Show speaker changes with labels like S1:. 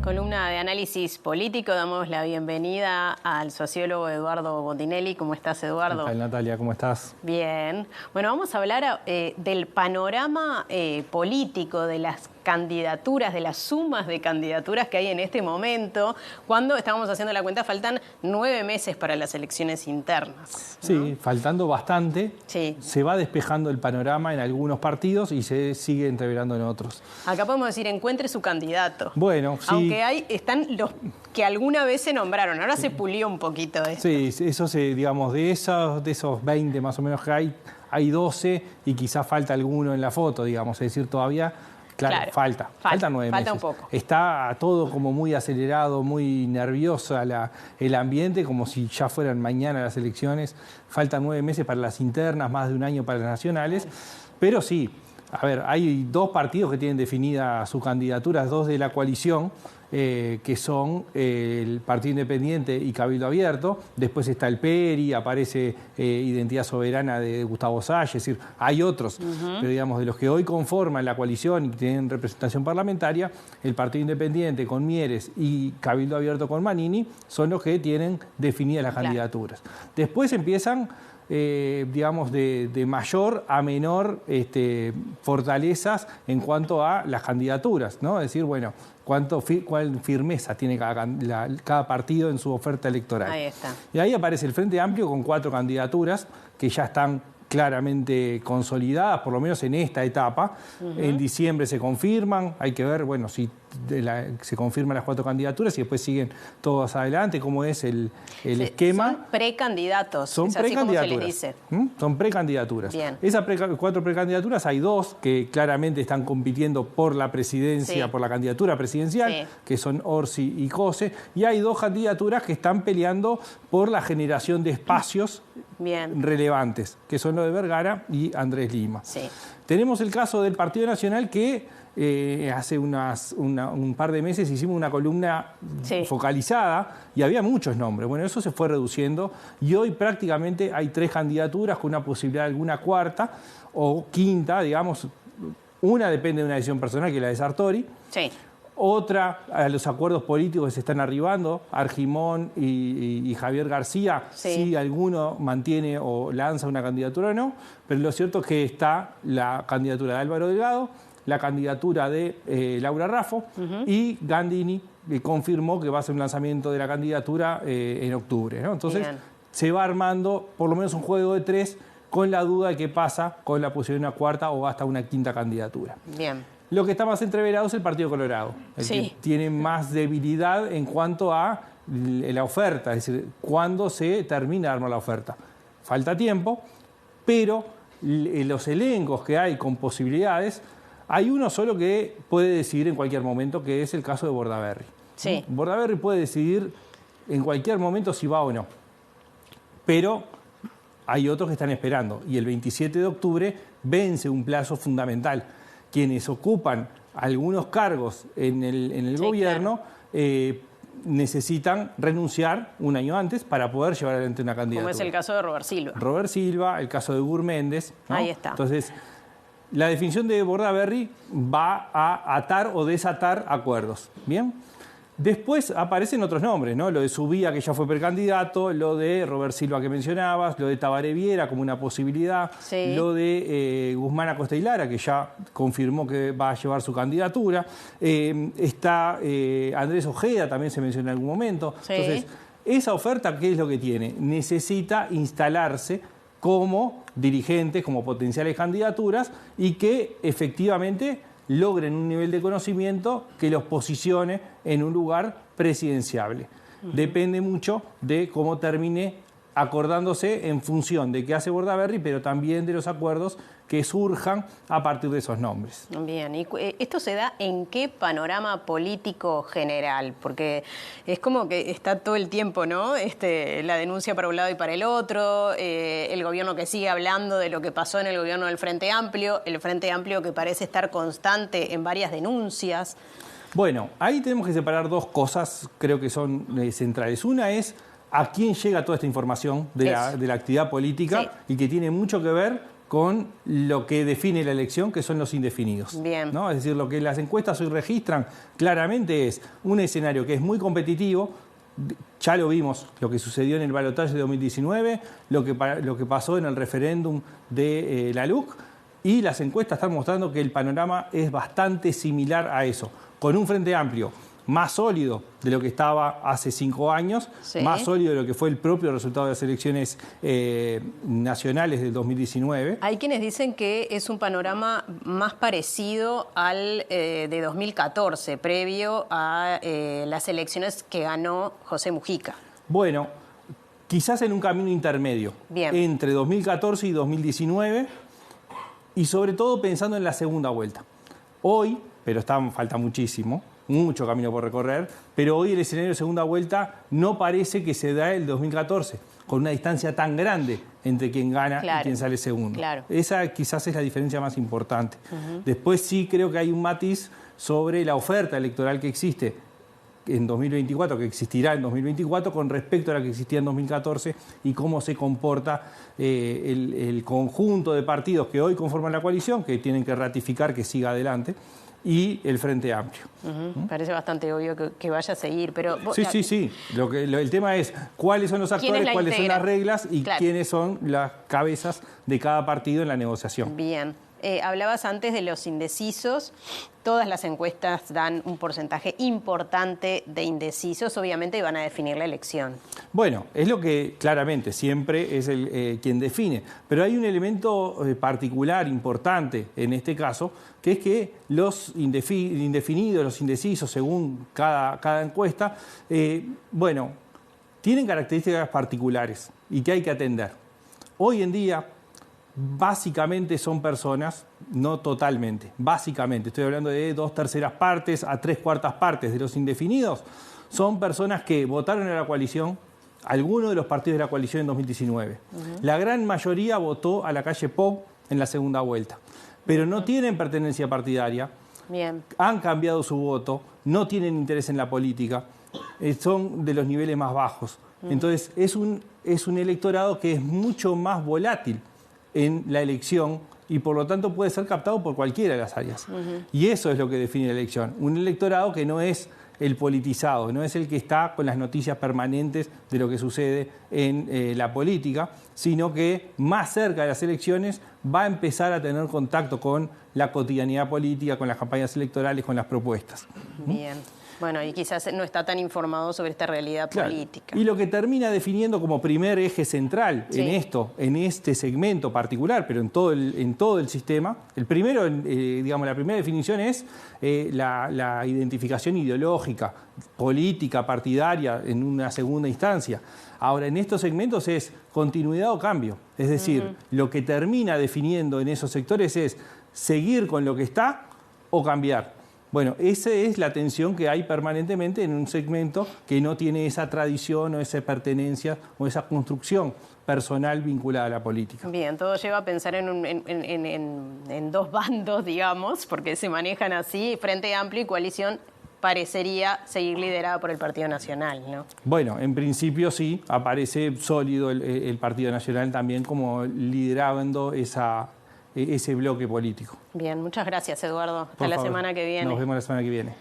S1: columna de análisis político damos la bienvenida al sociólogo Eduardo Bondinelli. ¿Cómo estás, Eduardo?
S2: ¿Qué tal, Natalia? ¿Cómo estás?
S1: Bien. Bueno, vamos a hablar del panorama político, de las candidaturas, de las sumas de candidaturas que hay en este momento, cuando estábamos haciendo la cuenta, faltan 9 meses para las elecciones internas, ¿no?
S2: Sí, faltando bastante,
S1: sí.
S2: Se va despejando el panorama en algunos partidos y se sigue entreverando en otros.
S1: Acá podemos decir, encuentre su candidato.
S2: Bueno, sí.
S1: Aunque están los que alguna vez se nombraron, ahora se pulió un poquito esto.
S2: Sí, eso digamos, de esos 20 más o menos que hay 12 y quizás falta alguno en la foto, digamos, es decir, todavía... Claro, falta 9 meses.
S1: Falta un poco.
S2: Está todo como muy acelerado, muy nervioso el ambiente, como si ya fueran mañana las elecciones. Faltan 9 meses para las internas, más de un año para las nacionales. Pero sí, a ver, hay 2 partidos que tienen definida su candidatura, 2 de la coalición, que son el Partido Independiente y Cabildo Abierto. Después está el PERI, aparece Identidad Soberana de Gustavo Sá, es decir, hay otros. Pero digamos, de los que hoy conforman la coalición y tienen representación parlamentaria, el Partido Independiente con Mieres y Cabildo Abierto con Manini son los que tienen definidas las candidaturas. Después empiezan... digamos, de mayor a menor fortalezas en cuanto a las candidaturas, ¿no? Es decir, bueno, cuál firmeza tiene cada partido en su oferta electoral.
S1: Ahí está.
S2: Y ahí aparece el Frente Amplio con 4 candidaturas que ya están claramente consolidadas, por lo menos en esta etapa. En diciembre se confirman, hay que ver, bueno, si se confirman las 4 candidaturas y después siguen todas adelante, cómo es el esquema.
S1: Son precandidatos,
S2: son
S1: es así como se les
S2: precandidaturas.
S1: dice.
S2: Son precandidaturas.
S1: Bien.
S2: Esas 4 precandidaturas, hay 2 que claramente están compitiendo por la presidencia,
S1: sí.
S2: por la candidatura presidencial,
S1: sí.
S2: que son Orsi y Cose, y hay 2 candidaturas que están peleando por la generación de espacios
S1: Bien.
S2: relevantes, que son lo de Vergara y Andrés Lima.
S1: Sí.
S2: Tenemos el caso del Partido Nacional que hace un par de meses hicimos una columna focalizada y había muchos nombres. Bueno, eso se fue reduciendo y hoy prácticamente hay 3 candidaturas con una posibilidad de alguna cuarta o quinta, digamos. Una depende de una decisión personal, que es la de Sartori.
S1: Sí.
S2: Otra, a los acuerdos políticos que se están arribando, Argimón y Javier García, si alguno mantiene o lanza una candidatura o no, pero lo cierto es que está la candidatura de Álvaro Delgado, la candidatura de Laura Raffo y Gandini confirmó que va a hacer un lanzamiento de la candidatura en octubre, ¿no? Entonces se va armando por lo menos un juego de 3 con la duda de qué pasa con la posibilidad de una cuarta o hasta una quinta candidatura.
S1: Bien.
S2: Lo que está más entreverado es el Partido Colorado, el que tiene más debilidad en cuanto a la oferta, es decir, cuándo se termina de armar la oferta. Falta tiempo, pero los elencos que hay con posibilidades, hay uno solo que puede decidir en cualquier momento, que es el caso de Bordaberry.
S1: Sí.
S2: Bordaberry puede decidir en cualquier momento si va o no, pero hay otros que están esperando y el 27 de octubre vence un plazo fundamental. Quienes ocupan algunos cargos en el gobierno necesitan renunciar un año antes para poder llevar adelante una candidatura.
S1: Como es el caso de Robert Silva.
S2: Robert Silva, el caso de Gur Méndez, ¿no?
S1: Ahí está.
S2: Entonces, la definición de Bordaberry va a atar o desatar acuerdos. ¿Bien? Después aparecen otros nombres, ¿no? Lo de Subía, que ya fue precandidato, lo de Robert Silva que mencionabas, lo de Tabaré Viera como una posibilidad, lo de Guzmán Acosta y Lara, que ya confirmó que va a llevar su candidatura. Está Andrés Ojeda, también se mencionó en algún momento. Entonces, esa oferta, ¿qué es lo que tiene? Necesita instalarse como dirigentes, como potenciales candidaturas y que efectivamente logren un nivel de conocimiento que los posicione en un lugar presidenciable. Depende mucho de cómo termine acordándose en función de qué hace Bordaberry, pero también de los acuerdos que surjan a partir de esos nombres.
S1: Bien, ¿y esto se da en qué panorama político general? Porque es como que está todo el tiempo, ¿no? La denuncia para un lado y para el otro, el gobierno que sigue hablando de lo que pasó en el gobierno del Frente Amplio, el Frente Amplio que parece estar constante en varias denuncias.
S2: Bueno, ahí tenemos que separar 2 cosas, creo que son centrales. Una es a quién llega toda esta información de la actividad política y que tiene mucho que ver con lo que define la elección, que son los indefinidos.
S1: Bien.
S2: ¿No? Es decir, lo que las encuestas hoy registran claramente es un escenario que es muy competitivo. Ya lo vimos, lo que sucedió en el balotaje de 2019, lo que pasó en el referéndum de la LUC, y las encuestas están mostrando que el panorama es bastante similar a eso, con un frente amplio más sólido de lo que estaba hace 5 años,
S1: sí,
S2: más sólido de lo que fue el propio resultado de las elecciones nacionales del 2019.
S1: Hay quienes dicen que es un panorama más parecido al de 2014, previo a las elecciones que ganó José Mujica.
S2: Bueno, quizás en un camino intermedio,
S1: bien,
S2: entre 2014 y 2019, y sobre todo pensando en la segunda vuelta. Hoy, pero falta muchísimo, mucho camino por recorrer, pero hoy el escenario de segunda vuelta no parece que se da el 2014, con una distancia tan grande entre quien gana y quien sale segundo.
S1: Claro.
S2: Esa quizás es la diferencia más importante. Después sí creo que hay un matiz sobre la oferta electoral que existe en 2024, que existirá en 2024, con respecto a la que existía en 2014 y cómo se comporta el conjunto de partidos que hoy conforman la coalición, que tienen que ratificar que siga adelante, y el Frente Amplio.
S1: Parece bastante obvio que vaya a seguir, pero...
S2: Sí. El tema es cuáles son los actores, cuáles son las reglas y quiénes son las cabezas de cada partido en la negociación.
S1: Bien. Hablabas antes de los indecisos. Todas las encuestas dan un porcentaje importante de indecisos, obviamente, y van a definir la elección. Bueno,
S2: es lo que claramente siempre es quien define. Pero hay un elemento particular, importante en este caso, que es que los indefinidos, los indecisos, según cada encuesta, tienen características particulares y que hay que atender. Hoy en día, básicamente son personas, no totalmente, básicamente, estoy hablando de 2/3 partes a 3/4 partes de los indefinidos, son personas que votaron a la coalición, algunos de los partidos de la coalición en 2019. La gran mayoría votó a la calle Pou en la segunda vuelta, pero no tienen pertenencia partidaria,
S1: bien,
S2: han cambiado su voto, no tienen interés en la política, son de los niveles más bajos. Entonces es un electorado que es mucho más volátil en la elección y por lo tanto puede ser captado por cualquiera de las áreas. Y eso es lo que define la elección. Un electorado que no es el politizado, no es el que está con las noticias permanentes de lo que sucede en la política, sino que más cerca de las elecciones va a empezar a tener contacto con la cotidianidad política, con las campañas electorales, con las propuestas.
S1: Bien. Bueno, y quizás no está tan informado sobre esta realidad política.
S2: Y lo que termina definiendo como primer eje central en este segmento particular, pero en todo el sistema, el primero, la primera definición es la identificación ideológica, política, partidaria, en una segunda instancia. Ahora, en estos segmentos es continuidad o cambio. Es decir, lo que termina definiendo en esos sectores es seguir con lo que está o cambiar. Bueno, esa es la tensión que hay permanentemente en un segmento que no tiene esa tradición o esa pertenencia o esa construcción personal vinculada a la política.
S1: Bien, todo lleva a pensar en dos bandos, digamos, porque se manejan así, Frente Amplio y coalición parecería seguir liderada por el Partido Nacional, ¿no?
S2: Bueno, en principio sí, aparece sólido el Partido Nacional también como liderando ese bloque político.
S1: Bien, muchas gracias, Eduardo. Hasta la semana que viene.
S2: Nos vemos la semana que viene.